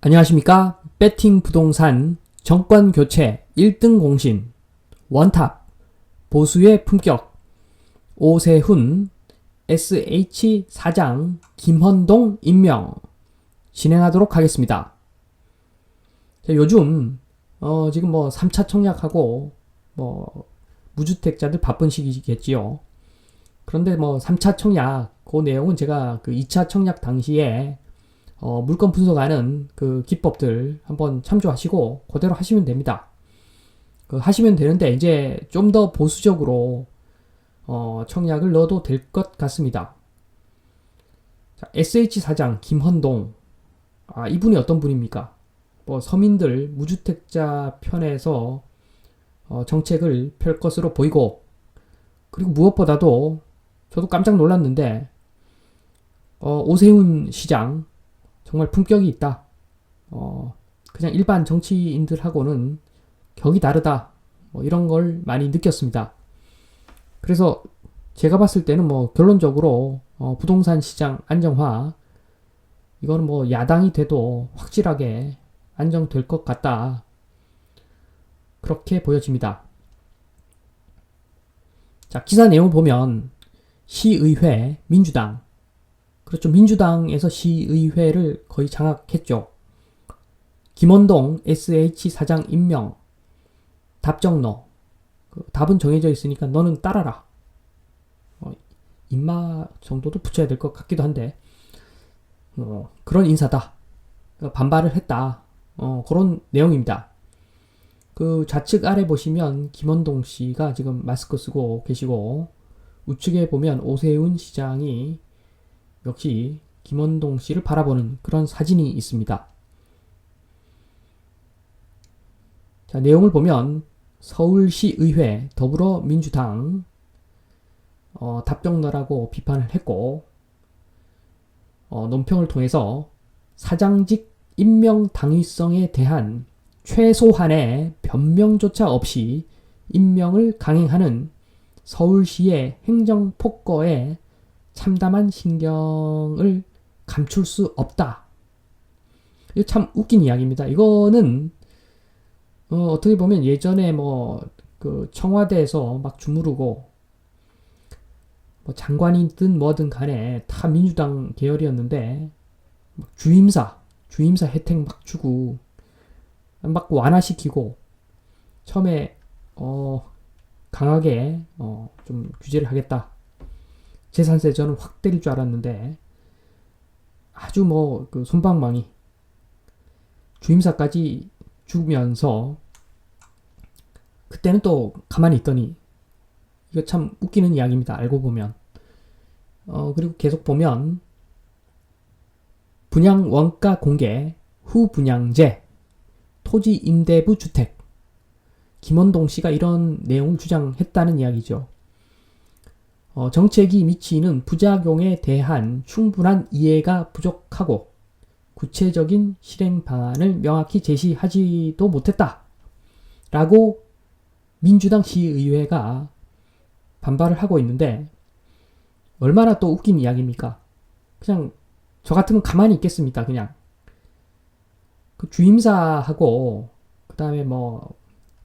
안녕하십니까? 배팅 부동산 정권 교체 1등 공신 원탑 보수의 품격 오세훈 SH 사장 김헌동 임명 진행하도록 하겠습니다. 자, 요즘 지금 3차 청약하고 무주택자들 바쁜 시기겠지요. 그런데 3차 청약 그 내용은 제가 그 2차 청약 당시에 물건 분석하는 그 기법들 한번 참조하시고 그대로 하시면 됩니다. 하시면 되는데 이제 좀 더 보수적으로 청약을 넣어도 될 것 같습니다. 자, SH 사장 김헌동, 이분이 어떤 분입니까? 서민들 무주택자 편에서 정책을 펼 것으로 보이고, 그리고 무엇보다도 저도 깜짝 놀랐는데 오세훈 시장 정말 품격이 있다. 그냥 일반 정치인들하고는 격이 다르다. 이런 걸 많이 느꼈습니다. 그래서 제가 봤을 때는 결론적으로 부동산 시장 안정화, 이거는 야당이 돼도 확실하게 안정될 것 같다. 그렇게 보여집니다. 자, 기사 내용 보면 시의회, 민주당, 그렇죠. 민주당에서 시의회를 거의 장악했죠. 김헌동 SH 사장 임명. 답정너. 답은 정해져 있으니까 너는 따라라. 인마 정도도 붙여야 될 것 같기도 한데 그런 인사다. 반발을 했다. 그런 내용입니다. 그 좌측 아래 보시면 김헌동 씨가 지금 마스크 쓰고 계시고, 우측에 보면 오세훈 시장이 역시 김헌동 씨를 바라보는 그런 사진이 있습니다. 자, 내용을 보면 서울시의회 더불어민주당 답정너라고 비판을 했고, 논평을 통해서 사장직 임명 당위성에 대한 최소한의 변명조차 없이 임명을 강행하는 서울시의 행정폭거에 참담한 신경을 감출 수 없다. 이거 참 웃긴 이야기입니다. 이거는 어떻게 보면 예전에 그 청와대에서 막 주무르고 장관이든 뭐든 간에 다 민주당 계열이었는데 주임사 혜택 막 주고 막 완화시키고 처음에 강하게 좀 규제를 하겠다. 재산세 저는 확 때릴 줄 알았는데 아주 그 솜방망이 주임사까지 주면서 그때는 또 가만히 있더니 이거 참 웃기는 이야기입니다. 알고 보면. 그리고 계속 보면 분양 원가 공개, 후분양제, 토지 임대부 주택. 김헌동 씨가 이런 내용을 주장했다는 이야기죠. 정책이 미치는 부작용에 대한 충분한 이해가 부족하고 구체적인 실행 방안을 명확히 제시하지도 못했다. 라고 민주당 시의회가 반발을 하고 있는데, 얼마나 또 웃긴 이야기입니까? 그냥 저 같으면 가만히 있겠습니다. 그냥 그 주임사하고 그 다음에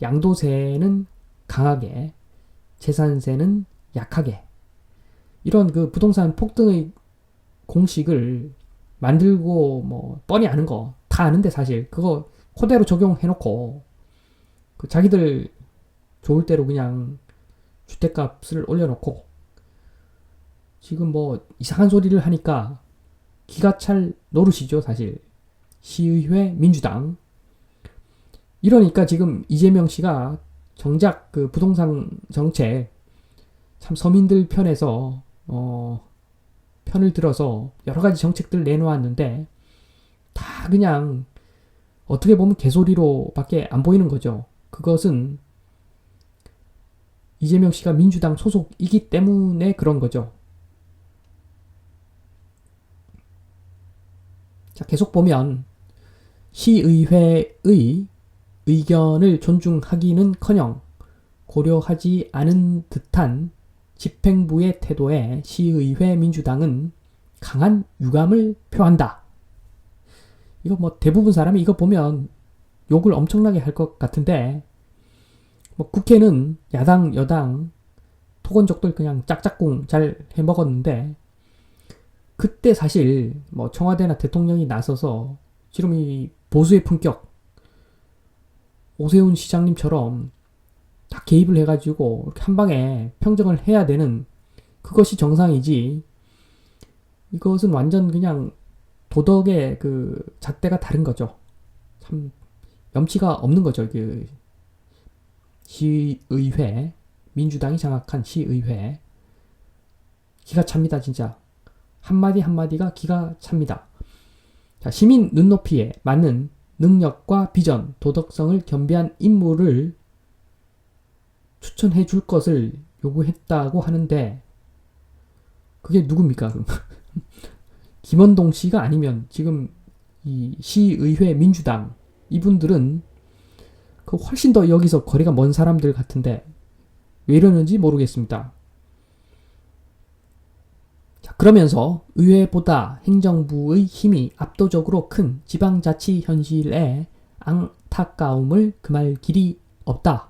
양도세는 강하게, 재산세는 약하게, 이런 그 부동산 폭등의 공식을 만들고 뻔히 아는 거 다 아는데 사실 그거 그대로 적용해놓고 그 자기들 좋을 대로 그냥 주택값을 올려놓고 지금 이상한 소리를 하니까 기가 찰 노릇이죠. 사실 시의회 민주당. 이러니까 지금 이재명 씨가 정작 그 부동산 정책 참 서민들 편에서 편을 들어서 여러 가지 정책들 내놓았는데 다 그냥 어떻게 보면 개소리로밖에 안 보이는 거죠. 그것은 이재명 씨가 민주당 소속이기 때문에 그런 거죠. 자, 계속 보면 시의회의 의견을 존중하기는커녕 고려하지 않은 듯한 집행부의 태도에 시의회 민주당은 강한 유감을 표한다. 이거 뭐 대부분 사람이 이거 보면 욕을 엄청나게 할 것 같은데, 뭐 국회는 야당, 여당, 토건족들 그냥 짝짝꿍 잘 해먹었는데, 그때 사실 뭐 청와대나 대통령이 나서서 지금 이 보수의 품격, 오세훈 시장님처럼 다 개입을 해가지고 이렇게 한 방에 평정을 해야 되는 그것이 정상이지. 이것은 완전 그냥 도덕의 그 잣대가 다른 거죠. 참 염치가 없는 거죠. 그 시의회, 민주당이 장악한 시의회 기가 찹니다. 진짜 한마디 한마디가 기가 찹니다. 자, 시민 눈높이에 맞는 능력과 비전, 도덕성을 겸비한 인물을 추천해 줄 것을 요구했다고 하는데, 그게 누굽니까? 김원동 씨가 아니면 지금 이 시의회 민주당 이분들은 그 훨씬 더 여기서 거리가 먼 사람들 같은데 왜 이러는지 모르겠습니다. 자, 그러면서 의회보다 행정부의 힘이 압도적으로 큰 지방자치 현실에 안타까움을 금할 길이 없다.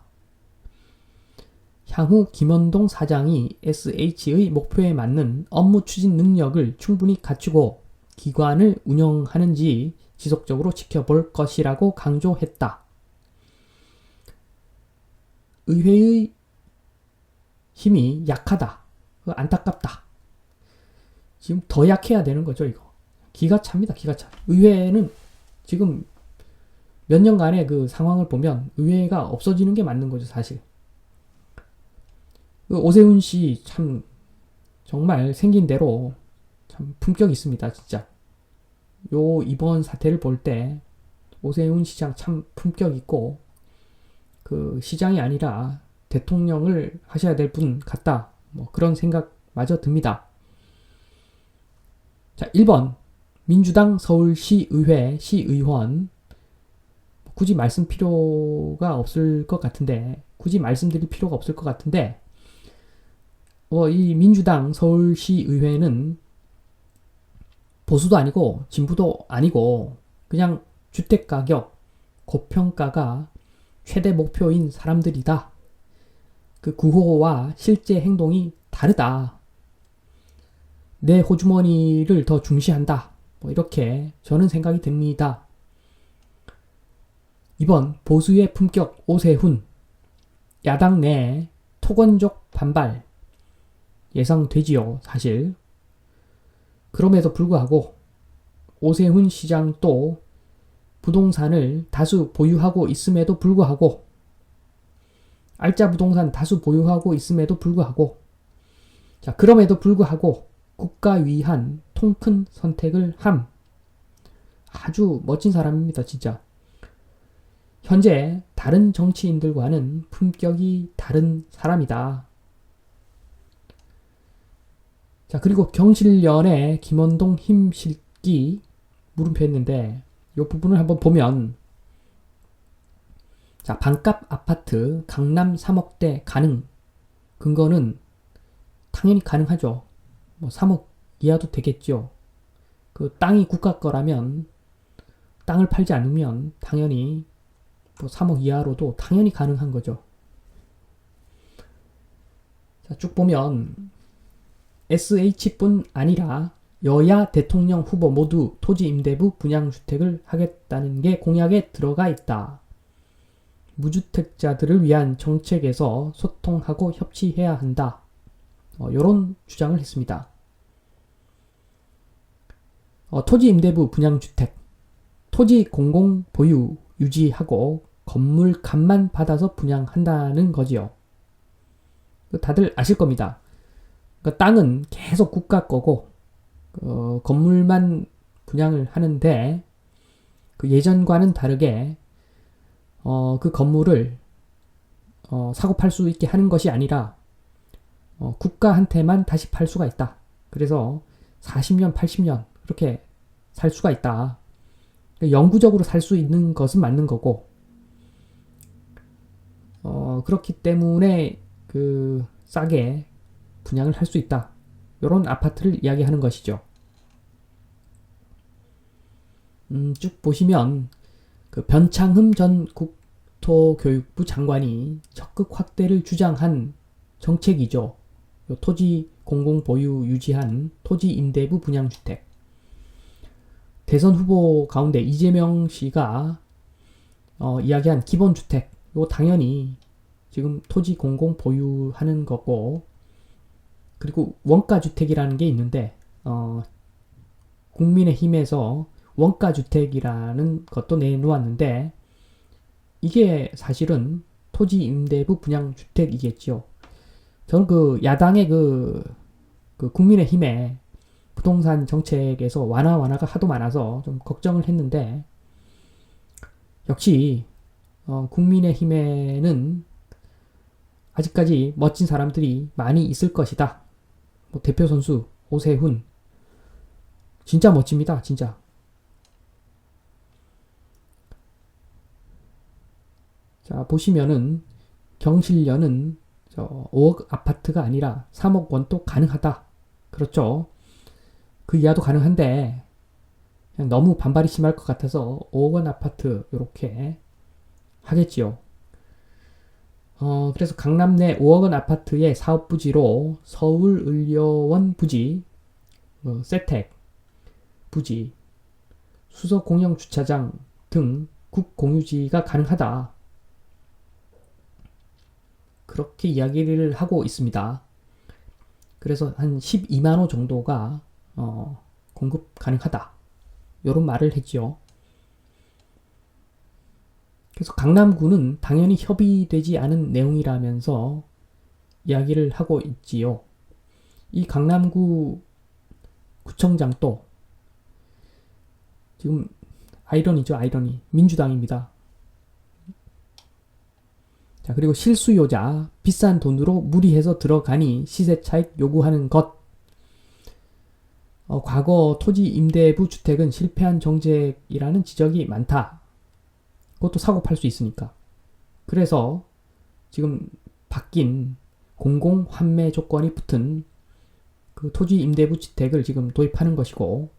향후 김원동 사장이 SH의 목표에 맞는 업무 추진 능력을 충분히 갖추고 기관을 운영하는지 지속적으로 지켜볼 것이라고 강조했다. 의회의 힘이 약하다. 안타깝다. 지금 더 약해야 되는 거죠, 이거. 기가 찹니다, 기가 차. 의회는 지금 몇 년간의 그 상황을 보면 의회가 없어지는 게 맞는 거죠, 사실. 오세훈 씨 참 정말 생긴 대로 참 품격 있습니다, 진짜. 요 이번 사태를 볼 때 오세훈 시장 참 품격 있고 그 시장이 아니라 대통령을 하셔야 될 분 같다. 뭐 그런 생각마저 듭니다. 자, 1번 민주당 서울시의회 시의원, 굳이 말씀 필요가 없을 것 같은데, 굳이 말씀드릴 필요가 없을 것 같은데, 이 민주당 서울시의회는 보수도 아니고 진보도 아니고 그냥 주택가격 고평가가 최대 목표인 사람들이다. 그 구호와 실제 행동이 다르다. 내 호주머니를 더 중시한다. 뭐 이렇게 저는 생각이 듭니다. 2번 보수의 품격 오세훈, 야당 내 토건족 반발 예상되지요, 사실. 그럼에도 불구하고 오세훈 시장도 부동산을 다수 보유하고 있음에도 불구하고, 알짜 부동산 다수 보유하고 있음에도 불구하고, 자, 그럼에도 불구하고 국가 위한 통 큰 선택을 함. 아주 멋진 사람입니다, 진짜. 현재 다른 정치인들과는 품격이 다른 사람이다. 자, 그리고 경실련의 김원동 힘실기 물음표 했는데 이 부분을 한번 보면, 자, 반값 아파트 강남 3억대 가능. 근거는 당연히 가능하죠. 뭐 3억 이하도 되겠죠. 그 땅이 국가 거라면, 땅을 팔지 않으면 당연히 뭐 3억 이하로도 당연히 가능한 거죠. 자, 쭉 보면 SH뿐 아니라 여야 대통령 후보 모두 토지 임대부 분양주택을 하겠다는 게 공약에 들어가 있다. 무주택자들을 위한 정책에서 소통하고 협치해야 한다. 이런 주장을 했습니다. 토지 임대부 분양주택, 토지 공공 보유 유지하고 건물 값만 받아서 분양한다는 거지요. 다들 아실 겁니다. 그러니까 땅은 계속 국가 거고 건물만 분양을 하는데, 그 예전과는 다르게 그 건물을 사고 팔 수 있게 하는 것이 아니라 국가한테만 다시 팔 수가 있다. 그래서 40년, 80년 그렇게 살 수가 있다. 영구적으로 살 수 있는 것은 맞는 거고, 그렇기 때문에 그 싸게 분양을 할 수 있다. 이런 아파트를 이야기하는 것이죠. 쭉 보시면 그 변창흠 전 국토교육부 장관이 적극 확대를 주장한 정책이죠. 토지 공공보유 유지한 토지 임대부 분양주택. 대선 후보 가운데 이재명 씨가 이야기한 기본주택, 이거 당연히 지금 토지 공공 보유하는 거고, 그리고 원가주택이라는 게 있는데 국민의힘에서 원가주택이라는 것도 내놓았는데 이게 사실은 토지 임대부 분양주택이겠죠. 저는 그 야당의 그 국민의힘의 부동산 정책에서 완화가 하도 많아서 좀 걱정을 했는데 역시 국민의힘에는 아직까지 멋진 사람들이 많이 있을 것이다. 뭐 대표 선수 오세훈 진짜 멋집니다. 진짜. 자 보시면은 경실련은 5억 아파트가 아니라 3억 원도 가능하다. 그렇죠. 그 이하도 가능한데 그냥 너무 반발이 심할 것 같아서 5억 원 아파트 이렇게 하겠지요. 그래서 강남 내 5억 원 아파트의 사업 부지로 서울의료원 부지, 세택 부지, 수서 공영 주차장 등 국공유지가 가능하다. 그렇게 이야기를 하고 있습니다. 그래서 한 12만호 정도가 공급 가능하다. 이런 말을 했죠. 그래서 강남구는 당연히 협의되지 않은 내용이라면서 이야기를 하고 있지요. 이 강남구 구청장도 지금 아이러니죠, 아이러니. 민주당입니다. 자, 그리고 실수요자, 비싼 돈으로 무리해서 들어가니 시세 차익 요구하는 것. 과거 토지 임대부 주택은 실패한 정책이라는 지적이 많다. 그것도 사고 팔 수 있으니까. 그래서 지금 바뀐 공공 환매 조건이 붙은 그 토지 임대부 주택을 지금 도입하는 것이고,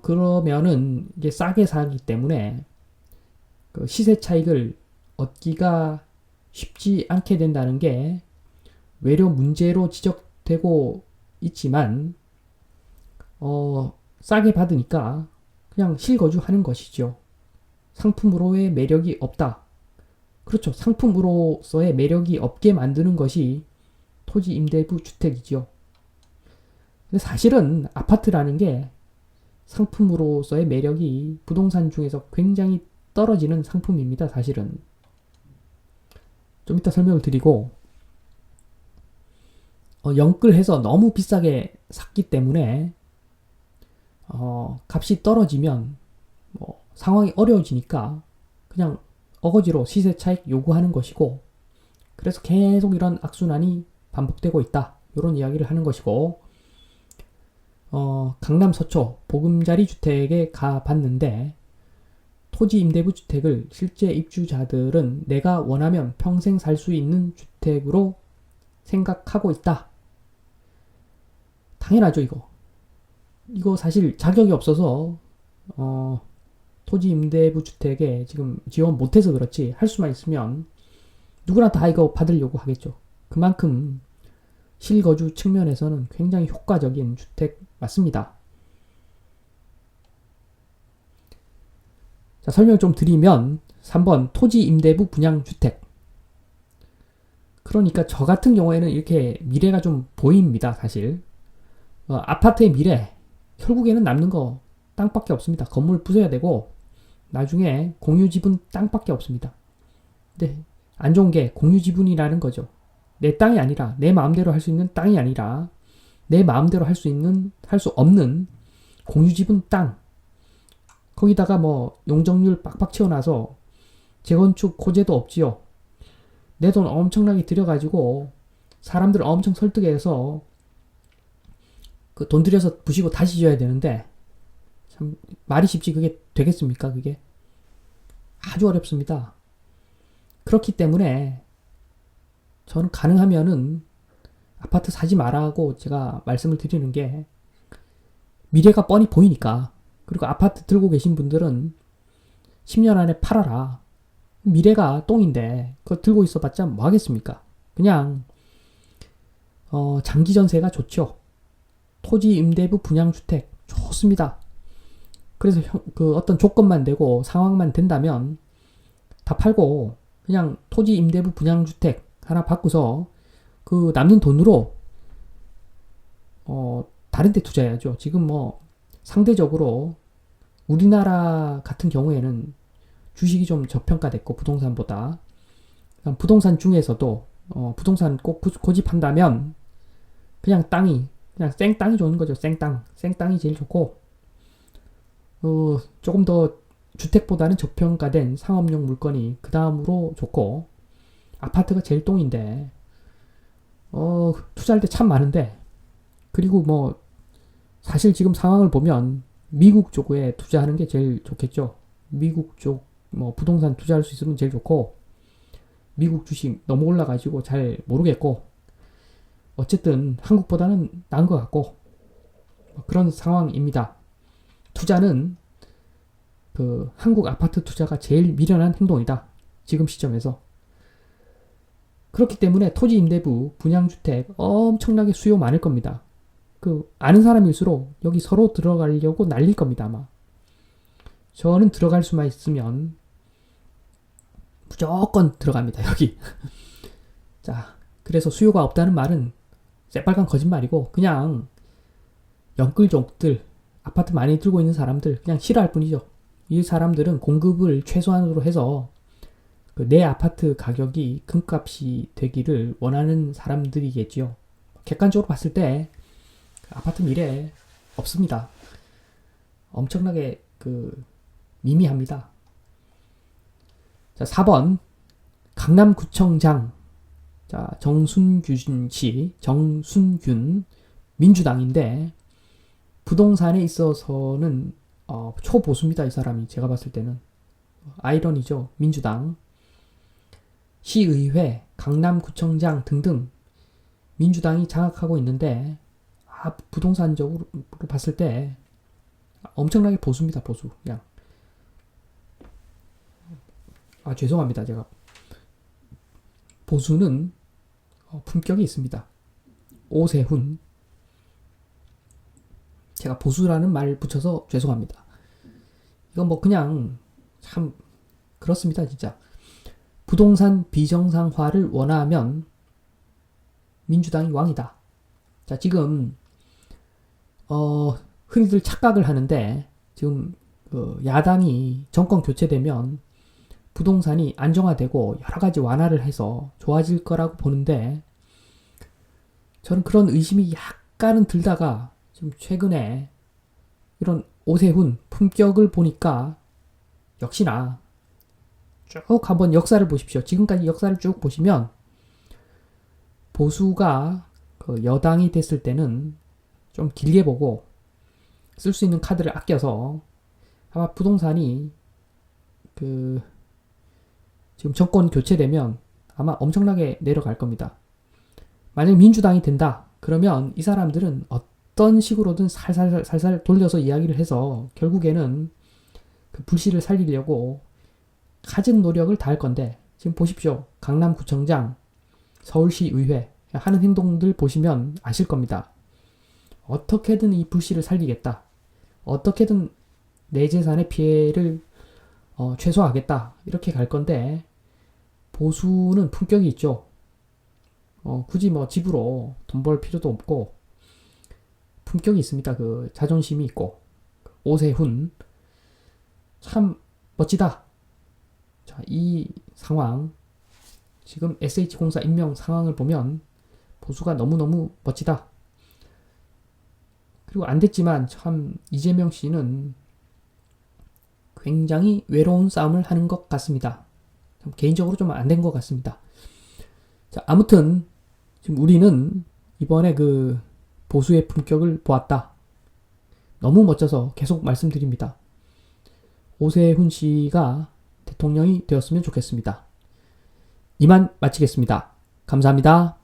그러면은 이게 싸게 사기 때문에 그 시세 차익을 얻기가 쉽지 않게 된다는 게 외려 문제로 지적되고 있지만, 싸게 받으니까 그냥 실거주하는 것이죠. 상품으로의 매력이 없다. 그렇죠. 상품으로서의 매력이 없게 만드는 것이 토지 임대부 주택이죠. 근데 사실은 아파트라는 게 상품으로서의 매력이 부동산 중에서 굉장히 떨어지는 상품입니다. 사실은. 좀 이따 설명을 드리고, 영끌해서 너무 비싸게 샀기 때문에 값이 떨어지면 상황이 어려워지니까 그냥 어거지로 시세 차익 요구하는 것이고, 그래서 계속 이런 악순환이 반복되고 있다. 이런 이야기를 하는 것이고, 강남 서초 보금자리 주택에 가봤는데 토지 임대부 주택을 실제 입주자들은 내가 원하면 평생 살 수 있는 주택으로 생각하고 있다. 당연하죠, 이거. 이거 사실 자격이 없어서 토지 임대부 주택에 지금 지원 못해서 그렇지, 할 수만 있으면 누구나 다 이거 받으려고 하겠죠. 그만큼 실거주 측면에서는 굉장히 효과적인 주택 맞습니다. 자, 설명 좀 드리면 3번 토지 임대부 분양주택. 그러니까 저 같은 경우에는 이렇게 미래가 좀 보입니다. 사실 아파트의 미래 결국에는 남는 거 땅밖에 없습니다. 건물 부숴야 되고 나중에 공유지분 땅밖에 없습니다. 근데 안 좋은 게 공유지분이라는 거죠. 내 땅이 아니라, 내 마음대로 할 수 있는 땅이 아니라 내 마음대로 할 수 없는 공유지분 땅. 거기다가 뭐 용적률 빡빡 채워놔서 재건축 호재도 없지요. 내 돈 엄청나게 들여가지고 사람들 엄청 설득해서 그 돈 들여서 부시고 다시 지어야 되는데 참 말이 쉽지 그게 되겠습니까? 그게 아주 어렵습니다. 그렇기 때문에 저는 가능하면은 아파트 사지 말라고 제가 말씀을 드리는 게, 미래가 뻔히 보이니까 그리고 아파트 들고 계신 분들은 10년 안에 팔아라. 미래가 똥인데 그거 들고 있어봤자 뭐 하겠습니까? 그냥 장기 전세가 좋죠. 토지 임대부 분양주택 좋습니다. 그래서 그 어떤 조건만 되고 상황만 된다면 다 팔고 그냥 토지 임대부 분양주택 하나 받고서 그 남는 돈으로 다른 데 투자해야죠. 지금 뭐 상대적으로 우리나라 같은 경우에는 주식이 좀 저평가됐고 부동산보다 부동산 중에서도 부동산 꼭 고집한다면 그냥 생땅이 좋은 거죠. 생땅이 제일 좋고 조금 더 주택보다는 저평가된 상업용 물건이 그 다음으로 좋고 아파트가 제일 똥인데 투자할 때 참 많은데 그리고 뭐 사실 지금 상황을 보면 미국 쪽에 투자하는 게 제일 좋겠죠. 미국 쪽 뭐 부동산 투자할 수 있으면 제일 좋고 미국 주식 너무 올라가지고 잘 모르겠고 어쨌든 한국보다는 나은 것 같고 그런 상황입니다. 투자는 그 한국 아파트 투자가 제일 미련한 행동이다. 지금 시점에서. 그렇기 때문에 토지 임대부 분양주택 엄청나게 수요 많을 겁니다. 그 아는 사람일수록 여기 서로 들어가려고 날릴 겁니다. 아마. 저는 들어갈 수만 있으면 무조건 들어갑니다. 여기. 자, 그래서 수요가 없다는 말은 새빨간 거짓말이고 그냥 영끌족들 아파트 많이 들고 있는 사람들 그냥 싫어할 뿐이죠. 이 사람들은 공급을 최소한으로 해서 내 아파트 가격이 금값이 되기를 원하는 사람들이겠지요. 객관적으로 봤을 때 아파트 미래 없습니다. 엄청나게 미미합니다. 자, 4번 강남구청장 자, 정순균 민주당인데 부동산에 있어서는 초보수입니다. 이 사람이 제가 봤을 때는 아이러니죠. 민주당 시의회 강남구청장 등등 민주당이 장악하고 있는데 부동산적으로 봤을 때 엄청나게 보수입니다. 보수 그냥 죄송합니다. 제가 보수는 품격이 있습니다. 오세훈 제가 보수라는 말을 붙여서 죄송합니다. 이건 뭐 그냥 참 그렇습니다. 진짜 부동산 비정상화를 원하면 민주당이 왕이다. 자, 지금 흔히들 착각을 하는데 지금 야당이 정권 교체되면 부동산이 안정화되고 여러 가지 완화를 해서 좋아질 거라고 보는데 저는 그런 의심이 약간은 들다가 지금 최근에 이런 오세훈 품격을 보니까 역시나 쭉 한번 역사를 보십시오. 지금까지 역사를 쭉 보시면 보수가 여당이 됐을 때는 좀 길게 보고 쓸 수 있는 카드를 아껴서 아마 부동산이 지금 정권 교체되면 아마 엄청나게 내려갈 겁니다. 만약 민주당이 된다 그러면 이 사람들은 어떤 식으로든 살살 돌려서 이야기를 해서 결국에는 그 불씨를 살리려고 갖은 노력을 다할 건데 지금 보십시오. 강남구청장, 서울시의회 하는 행동들 보시면 아실 겁니다. 어떻게든 이 불씨를 살리겠다. 어떻게든 내 재산의 피해를 최소화하겠다. 이렇게 갈 건데 보수는 품격이 있죠. 굳이 뭐 집으로 돈 벌 필요도 없고 품격이 있습니다. 그 자존심이 있고 오세훈 참 멋지다. 자, 이 상황 지금 SH공사 임명 상황을 보면 보수가 너무너무 멋지다. 그리고 안 됐지만 참 이재명 씨는 굉장히 외로운 싸움을 하는 것 같습니다. 개인적으로 좀 안 된 것 같습니다. 자, 아무튼 지금 우리는 이번에 보수의 품격을 보았다. 너무 멋져서 계속 말씀드립니다. 오세훈 씨가 대통령이 되었으면 좋겠습니다. 이만 마치겠습니다. 감사합니다.